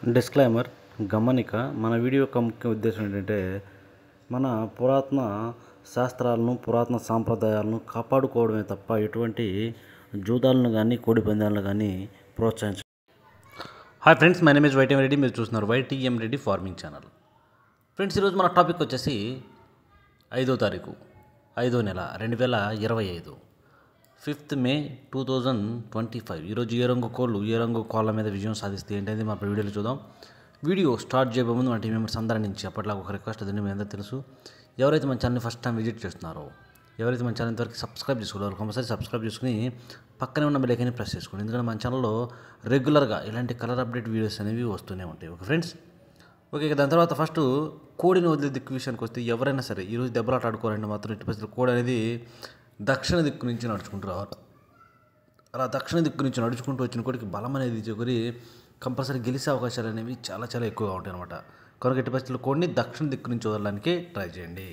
Disclaimer గమనిక మన video యొక్క ముఖ్య ఉద్దేశం ఏంటంటే మన పురాతన శాస్త్రాలను పురాతన సాంప్రదాయాలను కాపాడుకోవడమే తప్ప ఎటువంటి జూదాలను కానీ కోడి పందాలను కానీ ప్రోత్సహించ. Hi friends, my name is YTM Reddy. మీరు చూస్తున్నారు YTM Reddy farming channel. Friends, ఈరోజు మన టాపిక్ వచ్చేసి 5వ తారీఖు 5వ నెల 2025 5th May 2025. ఈరోజు ఏ రంగు కోళ్ళ మీద విజయం సాధిస్తే ఏంటనేది మన వీడియోలో చూద్దాం. వీడియో స్టార్ట్ చేయబోయే ముందు మన టీం మెంబర్స్ అందరి నుంచి అప్పట్లో ఒక రిక్వెస్ట్ అదండి. మీ అందరూ తెలుసు, ఎవరైతే మన ఛానల్ని ఫస్ట్ టైం విజిట్ చేస్తున్నారో, ఎవరైతే మన ఛానల్ ఇంతవరకు సబ్స్క్రైబ్ చేసుకోవాలి కంపల్సరీ సబ్స్క్రైబ్ చేసుకుని పక్కనే ఉన్న బెల్ ఐకాన్ని ప్రెస్ చేసుకోండి. ఎందుకంటే మన ఛానల్లో రెగ్యులర్గా ఇలాంటి కలర్ అప్డేట్ వీడియోస్ అనేవి వస్తూనే ఉంటాయి. Okay friends, okay. దాని తర్వాత ఫస్ట్ కోడిని వదిలే దిక్కు విషయానికి వస్తే, ఎవరైనా సరే ఈరోజు దెబ్బలాట ఆడుకోవాలంటే మాత్రం ఎట్టి పరిస్థితుల్లో కోడి అనేది దక్షిణ దిక్కు నుంచి నడుచుకుంటూ రావాలి. అలా దక్షిణ దిక్కు నుంచి నడుచుకుంటూ వచ్చిన కోడికి బలం అనేది చెగురి కంపల్సరీ గెలిచే అవకాశాలు అనేవి చాలా చాలా ఎక్కువగా ఉంటాయి అనమాట. కనుక ఎట్టి పరిస్థితుల్లో కోడిని దక్షిణ దిక్కు నుంచి వదలడానికి ట్రై చేయండి.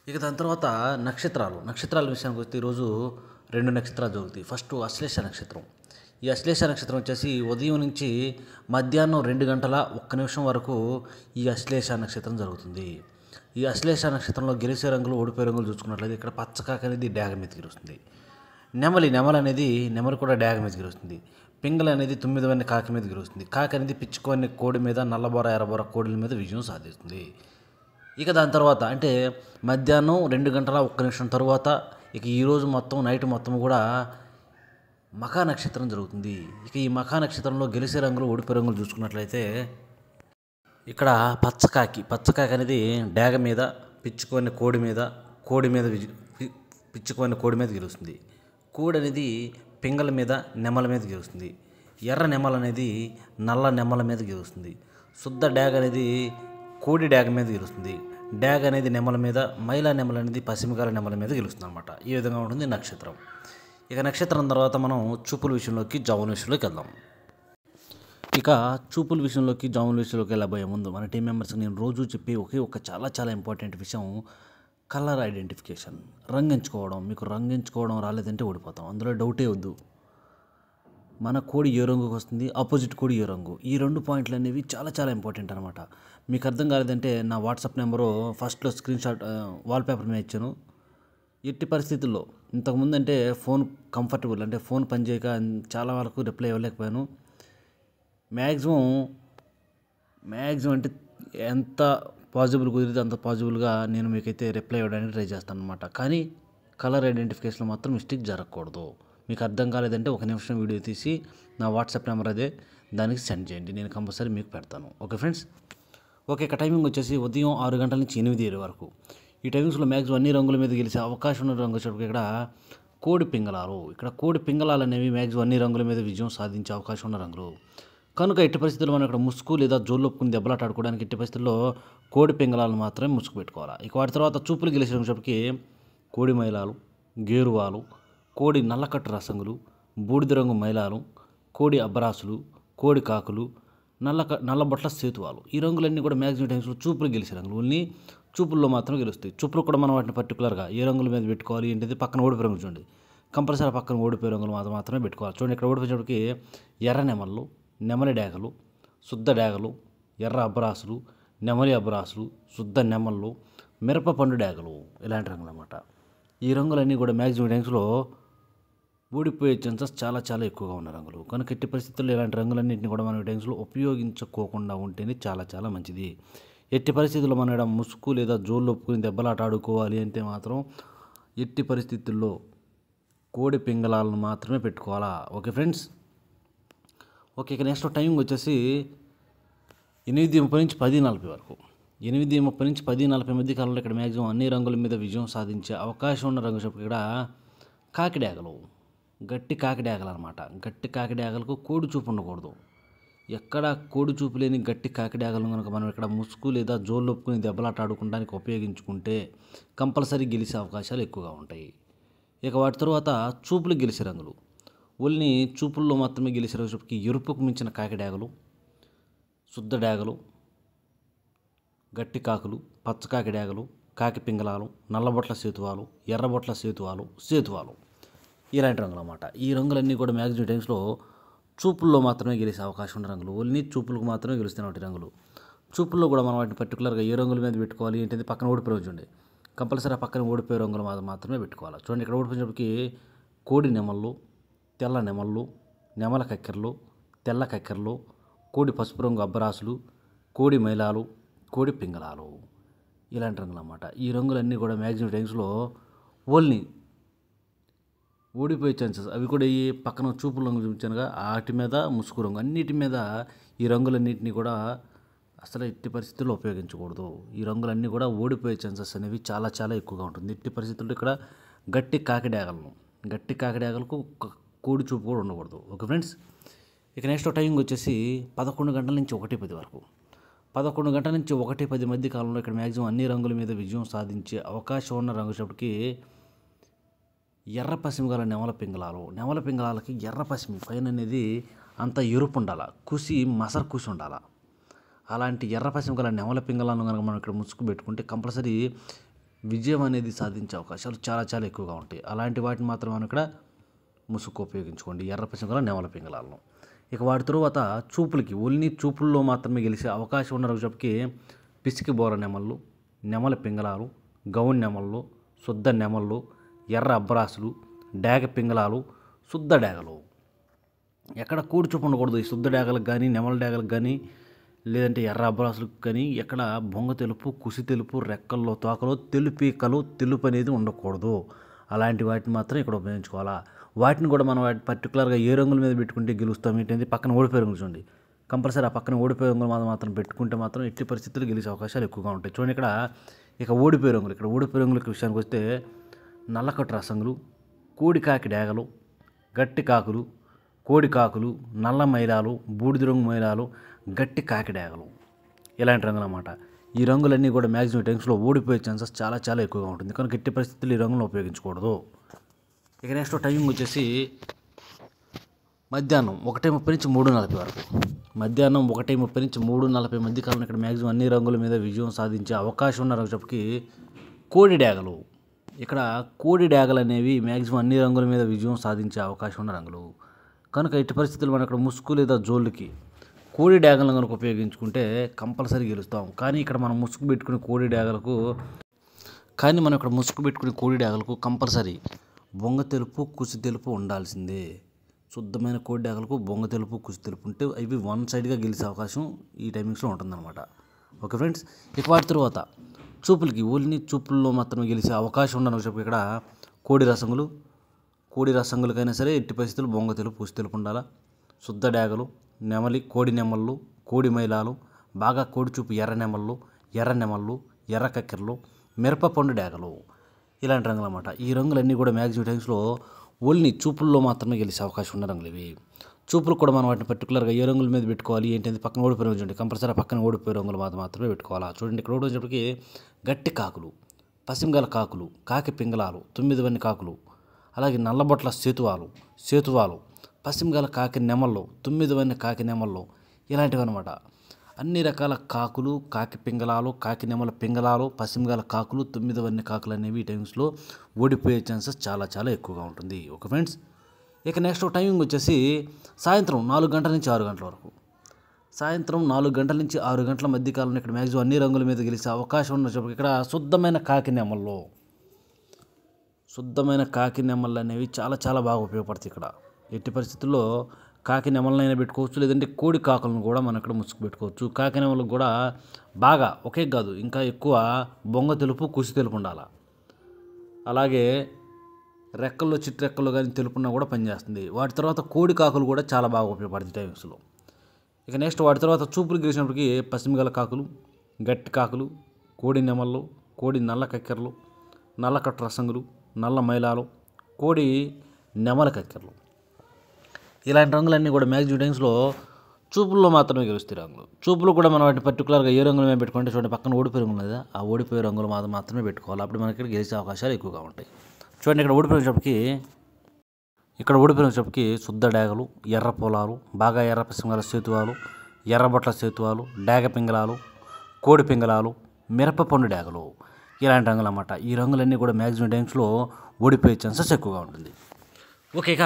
ఇక దాని తర్వాత నక్షత్రాల విషయానికి వస్తే ఈరోజు 2 నక్షత్రాలు జరుగుతాయి. ఫస్ట్ అశ్లేష నక్షత్రం. ఈ అశ్లేష నక్షత్రం వచ్చేసి ఉదయం నుంచి మధ్యాహ్నం 2 గంటల 1 నిమిషం వరకు ఈ అశ్లేష నక్షత్రం జరుగుతుంది. ఈ అశ్లేష నక్షత్రంలో గెలిచే రంగులు ఓడిపోయే రంగులు చూసుకున్నట్లయితే ఇక్కడ పచ్చకాక అనేది డాగ మీద గెలుస్తుంది. నెమలి కూడా డాగ మీద గెలుస్తుంది. పింగళ అనేది 9 కాకి మీద గెలుస్తుంది. కాకి అనేది పిచ్చుకోని కోడి మీద, నల్లబోర ఎర్రబోర కోడిల మీద విజయం సాధిస్తుంది. ఇక దాని తర్వాత అంటే మధ్యాహ్నం 2 గంటల 1 నిమిషం తర్వాత ఇక ఈరోజు మొత్తం నైట్ మొత్తం కూడా మఖా నక్షత్రం జరుగుతుంది. ఇక ఈ మఖా నక్షత్రంలో గెలిచే రంగులు ఓడిపోయే రంగులు చూసుకున్నట్లయితే ఇక్కడ పచ్చకాకి అనేది డాగ మీద, పిచ్చుకోని కోడి మీద గెలుస్తుంది. కోడి అనేది పింగళ మీద, నెమల మీద గెలుస్తుంది. ఎర్ర నెమల అనేది నల్ల నెమల మీద గెలుస్తుంది. శుద్ధ డాగ అనేది కోడి డాగ మీద గెలుస్తుంది. డాగ అనేది నెమల మీద, మైలా నెమల అనేది పసిమిగాల నెమల మీద గెలుస్తుంది అనమాట. ఈ విధంగా ఉంటుంది నక్షత్రం. ఇక నక్షత్రం తర్వాత మనం చూపుల విషయంలోకి, జాముల విషయంలోకి వెళ్దాం. ఇక చూపుల విషయంలోకి, జాముల విషయంలోకి వెళ్ళబోయే ముందు మన టీం మెంబర్స్కి నేను రోజు చెప్పి ఒక చాలా చాలా ఇంపార్టెంట్ విషయం కలర్ ఐడెంటిఫికేషన్. రంగు ఎంచుకోవడం. మీకు రంగు ఎంచుకోవడం రాలేదంటే ఓడిపోతాం, అందులో డౌటే వద్దు. మన కోడి ఏ రంగుకి వస్తుంది, ఆపోజిట్ కోడి ఏ రంగు, ఈ 2 పాయింట్లు అనేవి చాలా చాలా ఇంపార్టెంట్ అనమాట. మీకు అర్థం కాలేదంటే నా వాట్సాప్ నెంబరు ఫస్ట్లో స్క్రీన్ షాట్ వాల్పేపర్ మీద ఇచ్చాను. ఎట్టి పరిస్థితుల్లో ఇంతకుముందు అంటే ఫోన్ కంఫర్టబుల్ అంటే ఫోన్ పనిచేయక చాలా వరకు రిప్లై ఇవ్వలేకపోయాను. మ్యాక్సిమం అంటే ఎంత పాజిబుల్ కుదిరితే అంత పాజిబుల్గా నేను మీకైతే రిప్లై ఇవ్వడానికి ట్రై చేస్తాను అనమాట. కానీ కలర్ ఐడెంటిఫికేషన్లో మాత్రం మిస్టేక్ జరగకూడదు. మీకు అర్థం కాలేదంటే 1 నిమిషం వీడియో తీసి నా వాట్సాప్ నెంబర్ అదే, దానికి సెండ్ చేయండి, నేను కంపల్సరీ మీకు పెడతాను. Okay friends, okay. ఇక టైమింగ్ వచ్చేసి ఉదయం 6 గంటల నుంచి 8 వరకు. ఈ టైమింగ్స్లో మ్యాక్సిమం అన్ని రంగుల మీద గెలిచే అవకాశం ఉన్న రంగు వచ్చేటప్పుడు ఇక్కడ కోడి పింగళాలు అనేవి మ్యాక్సిమం అన్ని రంగుల మీద విజయం సాధించే అవకాశం ఉన్న రంగులు. కనుక ఎట్టి పరిస్థితుల్లో మనం ఇక్కడ ముసుగు లేదా జోళ్ళొప్పుకుని దెబ్బలాట ఆడుకోవడానికి ఎట్టి పరిస్థితుల్లో కోడి పింగళాలను మాత్రమే ముసుగు పెట్టుకోవాలి. ఇక వాటి తర్వాత చూపులు గెలిచేటప్పటికి కోడి మైలాలు, గేరువాలు, కోడి నల్లకట్టు రసంగులు, బూడిద రంగు మైలాలు, కోడి అబ్బరాసులు, కోడి కాకులు, నల్లబొట్ల సేతువాలు, ఈ రంగులన్నీ కూడా మ్యాక్సిమం టైమ్స్లో చూపులు గెలిచే రంగులు. ఓన్లీ చూపుల్లో మాత్రం గెలుస్తాయి. చూపులు కూడా మనం వాటిని పర్టికులర్గా ఏ రంగుల మీద పెట్టుకోవాలి ఏంటిది పక్కన ఓడిపోయే రంగులు చూడండి. కంపల్సరీ పక్కన ఓడిపోయే రంగులు మాత్రమే పెట్టుకోవాలి. చూడండి, ఇక్కడ ఓడిపోయేటప్పటికి ఎర్ర నెమళ్ళు, నెమలి డాగలు, శుద్ధ డాగలు, ఎర్ర అబ్బరాసులు, నెమలి అబ్బరాసులు, శుద్ధ నెమళ్ళు, మిరప పండు డాగలు, ఇలాంటి రంగులు అన్నమాట. ఈ రంగులన్నీ కూడా మ్యాక్సిమం టైమ్స్లో ఓడిపోయే ఛాన్సెస్ చాలా చాలా ఎక్కువగా ఉన్న రంగులు. కనుక ఎట్టి పరిస్థితుల్లో ఇలాంటి రంగులన్నింటినీ కూడా మనం టైమ్స్లో ఉపయోగించుకోకుండా ఉంటేనే చాలా చాలా మంచిది. ఎట్టి పరిస్థితుల్లో మనం ఇక్కడ ముసుగు లేదా జోళ్ళు ఒప్పుకుని దెబ్బలాట ఆడుకోవాలి అంటే మాత్రం ఎట్టి పరిస్థితుల్లో కోడి పింగళాలను మాత్రమే పెట్టుకోవాలా. Okay friends, okay. ఇక నెక్స్ట్ టైమింగ్ వచ్చేసి 8:30 నుంచి 10:40 వరకు. 8:30 నుంచి 10:40 మధ్య కాలంలో ఇక్కడ మ్యాక్సిమం అన్ని రంగుల మీద విజయం సాధించే అవకాశం ఉన్న రంగు చెప్పి ఇక్కడ కాకిడాగలు, గట్టి కాకిడాగలు అనమాట. గట్టి కాకిడాగలకు కోడి చూపు ఉండకూడదు. ఎక్కడ కోడి చూపు లేని గట్టి కాకిడాగలను కనుక మనం ఇక్కడ ముసుగు లేదా జోళ్ళు ఒప్పుకుని దెబ్బలాట ఆడుకోవడానికి ఉపయోగించుకుంటే కంపల్సరీ గెలిచే అవకాశాలు ఎక్కువగా ఉంటాయి. ఇక వాటి తర్వాత చూపులు గెలిచే రంగులు. ఓన్లీ చూపుల్లో మాత్రమే గెలిచే రోజుకి ఎరుపుకు మించిన కాకిడాగలు, శుద్ధ డాగలు, గట్టి కాకులు, పచ్చకాకి డాగలు, కాకి పింగళాలు, నల్లబొట్ల సేతువాలు, ఎర్రబొట్ల సేతువాలు, ఇలాంటి రంగులు అన్నమాట. ఈ రంగులన్నీ కూడా మ్యాక్సిమం టైమ్స్లో చూపుల్లో మాత్రమే గెలిచే అవకాశం ఉన్న రంగులు, ఓన్లీ చూపులకు మాత్రమే గెలుస్తున్నటువంటి రంగులు. చూపుల్లో కూడా మనం వాటిని పర్టికులర్గా ఏ రంగుల మీద పెట్టుకోవాలి ఏంటంటే పక్కన ఓడిపోయి ఉంచండి, కంపల్సరీ ఆ పక్కన ఓడిపోయే రంగులు మాత్రమే పెట్టుకోవాలి. చూడండి ఇక్కడ ఓడిపోయినప్పటికీ కోడి నెమళ్ళు, తెల్ల నెమళ్ళు, నెమల కక్కెరలు, తెల్ల కక్కెరలు, కోడి పసుపు రంగు అబ్బరాసులు, కోడి మైలాలు, కోడి పింగళాలు, ఇలాంటి రంగులు అన్నమాట. ఈ రంగులన్నీ కూడా మ్యాక్సిమం టైమ్స్లో ఓన్లీ ఓడిపోయే ఛాన్సెస్. అవి కూడా ఈ పక్కన చూపుల రంగు చూపించానుగా వాటి మీద, ముసుగు రంగు, అన్నిటి మీద ఈ రంగులన్నింటినీ కూడా అసలు ఎట్టి పరిస్థితుల్లో ఉపయోగించకూడదు. ఈ రంగులన్నీ కూడా ఓడిపోయే ఛాన్సెస్ అనేవి చాలా చాలా ఎక్కువగా ఉంటుంది. ఎట్టి పరిస్థితుల్లో ఇక్కడ గట్టి కాకిడాగలకు కోడి చూపు కూడా ఉండకూడదు. ఓకే ఫ్రెండ్స్, ఇక నెక్స్ట్ టైమింగ్ వచ్చేసి 11 గంటల నుంచి 1:10 వరకు. 11 గంటల నుంచి 1:10 మధ్య కాలంలో ఇక్కడ మ్యాక్సిమం అన్ని రంగుల మీద విజయం సాధించే అవకాశం ఉన్న రంగు వచ్చేటప్పటికి ఎర్ర పసిమి గల నెమల పింగళాలకి ఎర్ర పసిమి పైన అనేది అంత ఎరుపు ఉండాల, మసర కుసి ఉండాల. అలాంటి ఎర్ర పసిమి గల నెమల పింగళాలను కనుక మనం ఇక్కడ ముసుగు పెట్టుకుంటే కంపల్సరీ విజయం అనేది సాధించే అవకాశాలు చాలా చాలా ఎక్కువగా ఉంటాయి. అలాంటి వాటిని మాత్రం మనం ఇక్కడ ముసుగు ఉపయోగించుకోండి, ఎర్ర పసిమి గల నెమల పింగళాలను. ఇక వాటి తరువాత చూపులకి ఓన్లీ చూపుల్లో మాత్రమే గెలిచే అవకాశం ఉన్న రోజుకి పిసికి బోర నెమళ్ళు, నెమల పింగళాలు, గౌన్ నెమళ్ళు, శుద్ధ నెమళ్ళు, ఎర్ర అబ్బరాసులు, డేగ పింగళాలు, శుద్ధ డేగలు. ఎక్కడ కూడి చూపు ఉండకూడదు. ఈ శుద్ధ డేగలకు కానీ, నెమల డేగలకు కానీ, లేదంటే ఎర్ర అబ్బరాసులకు కానీ ఎక్కడ బొంగ తెలుపు, కుసి తెలుపు, రెక్కల్లో తోకలో తెలుపు అనేది ఉండకూడదు. అలాంటి వాటిని మాత్రం ఇక్కడ ఉపయోగించుకోవాలా. వాటిని కూడా మనం పర్టికులర్గా ఏ రంగుల మీద పెట్టుకుంటే గెలుస్తాం ఏంటంటే పక్కన ఓడిపోయే రంగులు చూడండి, కంపల్సరీ ఆ పక్కన ఓడిపోయే రంగులు మాత్రం పెట్టుకుంటే మాత్రం ఎట్టి పరిస్థితుల్లో గెలిచే అవకాశాలు ఎక్కువగా ఉంటాయి. చూడండి ఇక్కడ ఓడిపోయే రంగుల విషయానికి వస్తే నల్లకట్టు రసంగులు, కోడి కాకి డేగలు, గట్టి కాకులు, కోడి కాకులు, నల్ల మైలాలు, బూడిద రంగు మైలాలు, గట్టి కాకి డేగలు, ఇలాంటి రంగులు అన్నమాట. ఈ రంగులన్నీ కూడా మ్యాక్సిమం టైమ్స్లో ఓడిపోయే ఛాన్సెస్ చాలా చాలా ఎక్కువగా ఉంటుంది. కనుక ఎట్టి పరిస్థితుల్లో ఈ రంగులను ఉపయోగించకూడదు. ఇక నెక్స్ట్ టైమింగ్ వచ్చేసి మధ్యాహ్నం 1:30 నుంచి 3:40 వరకు. మధ్యాహ్నం 1:30 నుంచి 3:40 మధ్య కాలంలో ఇక్కడ మ్యాక్సిమం అన్ని రంగుల మీద విజయం సాధించే అవకాశం ఉన్న రంగుకి కోడి డేగలు. ఇక్కడ కోడి డేగలు అనేవి మ్యాక్సిమం అన్ని రంగుల మీద విజయం సాధించే అవకాశం ఉన్న రంగులు. కనుక ఎట్టి పరిస్థితుల్లో మనం ఇక్కడ ముసుగు లేదా జోళ్ళకి కోడి డేగలను కనుక ఉపయోగించుకుంటే కంపల్సరీ గెలుస్తాం. కానీ ఇక్కడ మనం ముసుగు పెట్టుకునే కోడి డేగలకు కంపల్సరీ బొంగ తెలుపు, కుసి తెలుపు ఉండాల్సిందే. శుద్ధమైన కోడి డేగలకు బొంగ తెలుపు, కుసి తెలుపు ఉంటే ఇవి వన్ సైడ్గా గెలిచే అవకాశం ఈ టైమింగ్స్లో ఉంటుందన్నమాట. ఓకే ఫ్రెండ్స్, ఇక వాటి తర్వాత చూపులకి ఓన్లీ చూపుల్లో మాత్రమే గెలిచే అవకాశం ఉండని చెప్పి ఇక్కడ కోడి రసంగులకైనా సరే ఎట్టి పరిస్థితులు బొంగ తెలుపు, కుసి తెలుపు ఉండాలా. శుద్ధ డేగలు, కోడి నెమళ్ళు, కోడి మైలాలు, బాగా కోడి చూపు ఎర్ర నెమళ్ళు, ఎర్ర కక్కెరలు, మిరపపండు డేగలు, ఇలాంటి రంగులు అన్నమాట. ఈ రంగులన్నీ కూడా మ్యాక్సిమం టైమ్స్లో ఓన్లీ చూపుల్లో మాత్రమే గెలిచే అవకాశం ఉన్న రంగులు ఇవి. చూపులు కూడా మనం వాటిని పర్టికులర్గా ఏ రంగుల మీద పెట్టుకోవాలి ఏంటంటే పక్కన ఓడిపోయే రంగులు చూడండి, కంపల్సరీ పక్కన ఓడిపోయే రంగులు మాత్రమే పెట్టుకోవాలా. చూడండి ఇక్కడ ఓడిపోయేటప్పటికి గట్టి కాకులు, పసిమిగల కాకులు, కాకి పింగళాలు, 9 వన్ని కాకులు, అలాగే నల్లబొట్ల సేతువాలు, పసిమిగల కాకి నెమళ్ళు, 9 వన్ని కాకి నెమళ్ళు, ఇలాంటివి అనమాట. అన్ని రకాల కాకులు, కాకి పింగళాలు, కాకి నెమల పింగళాలు, పసిమిగల కాకులు, 9 వన్ని కాకులు అనేవి ఈ టైమ్స్లో ఓడిపోయే ఛాన్సెస్ చాలా చాలా ఎక్కువగా ఉంటుంది. ఓకే ఫ్రెండ్స్, ఇక నెక్స్ట్ టైమింగ్ వచ్చేసి సాయంత్రం 4 గంటల నుంచి 6 గంటల వరకు. సాయంత్రం 4 గంటల నుంచి 6 గంటల మధ్య కాలంలో ఇక్కడ మ్యాక్సిమం అన్ని రంగుల మీద గెలిచే అవకాశం ఉన్నప్పుడు ఇక్కడ శుద్ధమైన కాకి నెమళ్ళు అనేవి చాలా చాలా బాగా ఉపయోగపడతాయి. ఇక్కడ ఎట్టి పరిస్థితుల్లో కాకి నెమలనైనా పెట్టుకోవచ్చు, లేదంటే కోడి కాకులను కూడా మనం ఇక్కడ ముసుగు పెట్టుకోవచ్చు. కాకి నెమలకు కూడా బాగా ఒకే కాదు ఇంకా ఎక్కువ బొంగ తెలుపు, కుసి తెలుపు ఉండాలి. అలాగే రెక్కల్లో చిట్రెక్కల్లో కానీ తెలుపున్నా కూడా పనిచేస్తుంది. వాటి తర్వాత కోడి కాకులు కూడా చాలా బాగా ఉపయోగపడుతుంది టైమ్స్లో. ఇక నెక్స్ట్ వాటి తర్వాత చూపులు గెలిచినప్పటికీ పసిమిగల కాకులు, గట్టి కాకులు, కోడి నెమళ్ళు, కోడి నల్ల కక్కెరలు, నల్లకట్టు రసంగులు, నల్ల మైలాలు, కోడి నెమల కక్కెరలు, ఇలాంటి రంగులన్నీ కూడా మ్యాక్సిమం టైమ్స్లో చూపుల్లో మాత్రమే గెలుస్తాయి రంగులు. చూపులు కూడా మనం వాటిని పర్టికులర్గా ఏ రంగుల మీద పెట్టుకుంటే చూడండి పక్కన ఓడిపోయే రంగులు కదా, ఆ ఓడిపోయే రంగులు మాత్రమే పెట్టుకోవాలి. అప్పుడు మనకి ఇక్కడ గెలిచే అవకాశాలు ఎక్కువగా ఉంటాయి. చూడండి ఇక్కడ ఓడిపోయినప్పటికి శుద్ధ డేగలు, ఎర్ర పొలాలు, బాగా ఎర్ర పసిమిగల సేతువాలు, ఎర్రబొట్ల సేతువాలు, డేగ పింగళాలు, కోడి పింగళాలు, మిరపపండు డేగలు, ఇలాంటి రంగులు అన్నమాట. ఈ రంగులన్నీ కూడా మ్యాక్సిమం టైమ్స్లో ఓడిపోయే ఛాన్సెస్ ఎక్కువగా ఉంటుంది. ఓకే, ఇక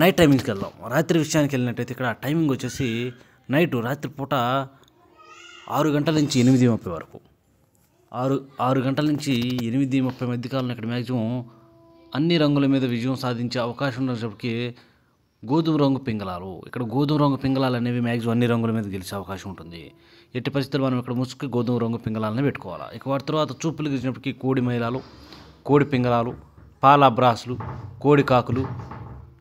నైట్ టైమింగ్స్కి వెళ్దాం. రాత్రి విషయానికి వెళ్ళినట్టయితే ఇక్కడ టైమింగ్ వచ్చేసి రాత్రిపూట 6 గంటల నుంచి 8:30 వరకు, 6 గంటల నుంచి 8:30 మధ్య కాలంలో ఇక్కడ మ్యాక్సిమం అన్ని రంగుల మీద విజయం సాధించే అవకాశం ఉన్నప్పటికీ గోధుమ రంగు పింగళాలు, ఇక్కడ గోధుమ రంగు పింగళాలు అనేవి మ్యాక్సిమం అన్ని రంగుల మీద గెలిచే అవకాశం ఉంటుంది. ఎట్టి పరిస్థితుల్లో మనం ఇక్కడ ముసుగు గోధుమ రంగు పింగళాలని పెట్టుకోవాలి. ఇక వాటి తర్వాత చూపులు గెలిచినప్పటికీ కోడి మైలాలు, కోడి పింగళాలు, పాల అబ్రాసులు, కోడి కాకులు,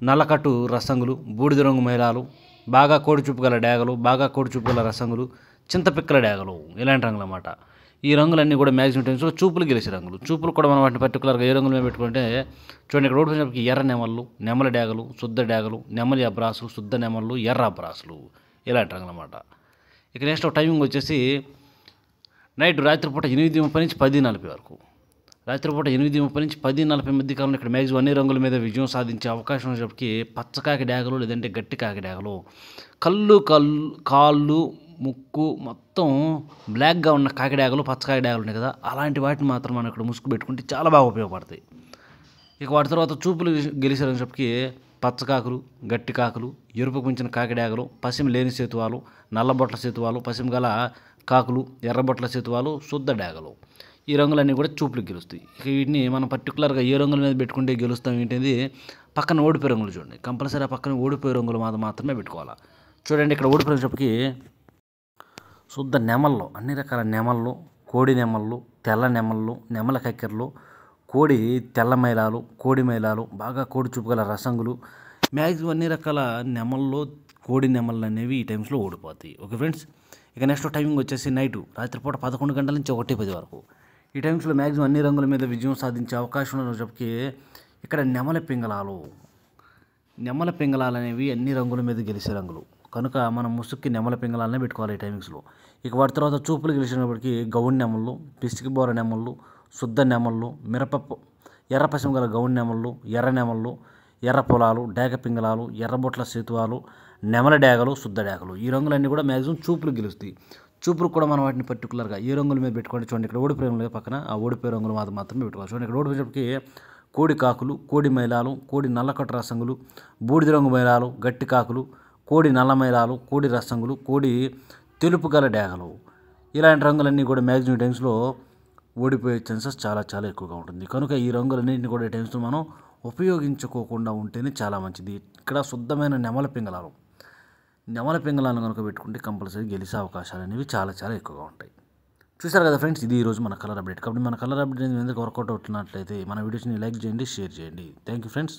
నల్లకట్టు రసంగులు, బూడిద రంగు మైలాలు, బాగా కోడి చూపు గల డేగలు, బాగా కోడి చూపు గల రసంగులు, చింతపిక్కల డేగలు, ఇలాంటి రంగులు అన్నమాట. ఈ రంగులన్నీ కూడా మ్యాక్సిమం టైమ్స్లో చూపులు గెలిచే రంగులు. చూపులు కూడా మనం వాటిని పర్టికులర్గా ఏ రంగుల మీద పెట్టుకుంటే చూడండి, ఇక్కడ రోడ్డు వచ్చినప్పటికి ఎర్ర నెమళ్ళు, నెమల డేగలు, శుద్ధ డేగలు, నెమలి అబ్రాసులు, శుద్ధ నెమళ్ళు, ఎర్ర అబ్రాసులు, ఇలాంటి రంగులు అన్నమాట. ఇక నెక్స్ట్ టైమింగ్ వచ్చేసి రాత్రిపూట 8:30 నుంచి 10:40 వరకు, రాత్రిపూట 8:30 నుంచి 10:40 మధ్య కాలంలో ఇక్కడ మ్యాక్సిమం అన్ని రంగుల మీద విజయం సాధించే అవకాశం ఉన్నప్పటికీ పచ్చకాకి డేగలు లేదంటే గట్టి కాకి డేగలు, కాళ్ళు ముక్కు మొత్తం బ్లాక్గా ఉన్న కాకి డేగలు, పచ్చకాకి డేగలు ఉన్నాయి కదా, అలాంటి వాటిని మాత్రం మనం ఇక్కడ ముసుగు పెట్టుకుంటే చాలా బాగా ఉపయోగపడతాయి. ఇక వాటి తర్వాత చూపులు గెలిచేటప్పటికి పచ్చకాకులు, గట్టి కాకులు, ఎరుపు పుంచిన కాకిడాగలు, పసిమ లేని సేతువాలు, నల్లబొట్ల సేతువాలు, పసిమ గల కాకులు, ఎర్రబొట్ల సేతువాలు, శుద్ధ డేగలు, ఈ రంగులన్నీ కూడా చూపులకు గెలుస్తాయి. ఇక వీటిని మనం పర్టికులర్గా ఏ రంగుల మీద పెట్టుకుంటే గెలుస్తాం ఏంటిది, పక్కన ఓడిపోయే రంగులు చూడండి, కంపల్సరీ ఆ పక్కన ఓడిపోయే రంగులు మాత్రమే పెట్టుకోవాలి. చూడండి, ఇక్కడ ఓడిపోయేటప్పటికి శుద్ధ నెమళ్ళు, అన్ని రకాల నెమళ్ళు, కోడి నెమళ్ళు, తెల్ల నెమళ్ళు, నెమల కక్కెరలు, కోడి తెల్ల మైలాలు, కోడి మైలాలు, బాగా కోడి చూపు గల రసంగులు, మ్యాక్సిమం అన్ని రకాల నెమళ్ళు, కోడి నెమళ్ళు అనేవి ఈ టైమ్స్లో ఓడిపోతాయి. ఓకే ఫ్రెండ్స్, ఇక నెక్స్ట్ టైమింగ్ వచ్చేసి రాత్రిపూట 11 గంటల నుంచి 1:10 వరకు, ఈ టైమ్స్లో మ్యాక్సిమం అన్ని రంగుల మీద విజయం సాధించే అవకాశం ఉన్నప్పటికీ ఇక్కడ నెమల పింగళాలు అనేవి అన్ని రంగుల మీద గెలిచే రంగులు కనుక మనం ముసుక్కి నెమల పింగళాలనే పెట్టుకోవాలి ఈ టైమింగ్స్లో. ఇక వాటి తర్వాత చూపులు గెలిచినప్పటికీ గౌన్ నెమళ్ళు, పిసికి బోర నెమళ్ళు, శుద్ధ నెమళ్ళు, ఎర్ర పసిమ గల గౌన్ నెమళ్ళు, ఎర్ర నెమళ్ళు, ఎర్ర పొలాలు, డేగ పింగళాలు, ఎర్రబొట్ల సేతువాలు, నెమల డేగలు, శుద్ధ డేగలు, ఈ రంగులన్నీ కూడా మ్యాక్సిమం చూపులు గెలుస్తాయి. చూపులు కూడా మనం వాటిని పర్టికులర్గా ఏ రంగుల మీద పెట్టుకోండి. చూడండి, ఇక్కడ ఓడిపోయే రంగులు పక్కన ఆ ఓడిపోయే రంగులు మాత్రమే పెట్టుకోవాలి. చూడండి, ఇక్కడ ఓడిపోయేటప్పటికి కోడి కాకులు, కోడి మైలాలు, కోడి నల్లకట్టు రసంగులు, బూడిద రంగు మైలాలు, గట్టి కాకులు, కోడి నల్ల మైలాలు, కోడి రసంగులు, కోడి తెలుపు గల డేగలు, ఇలాంటి రంగులన్నీ కూడా మ్యాక్సిమం టైమ్స్లో ఓడిపోయే ఛాన్సెస్ చాలా చాలా ఎక్కువగా ఉంటుంది. కనుక ఈ రంగులన్నింటినీ కూడా ఈ టైమ్స్లో మనం ఉపయోగించుకోకుండా ఉంటేనే చాలా మంచిది. ఇక్కడ శుద్ధమైన నెమల పింగళాలను కనుక పెట్టుకుంటే కంపల్సరీ గెలిచే అవకాశాలు అనేవి చాలా చాలా ఎక్కువగా ఉంటాయి. చూసారు కదా ఫ్రెండ్స్, ఇది ఈరోజు మన కలర్ అప్డేట్. కాబట్టి మన కలర్ అప్డేట్ ఎందుకు వర్కౌట్ అవుతున్నట్లయితే మన వీడియోస్ని లైక్ చేయండి, షేర్ చేయండి. Thank you friends.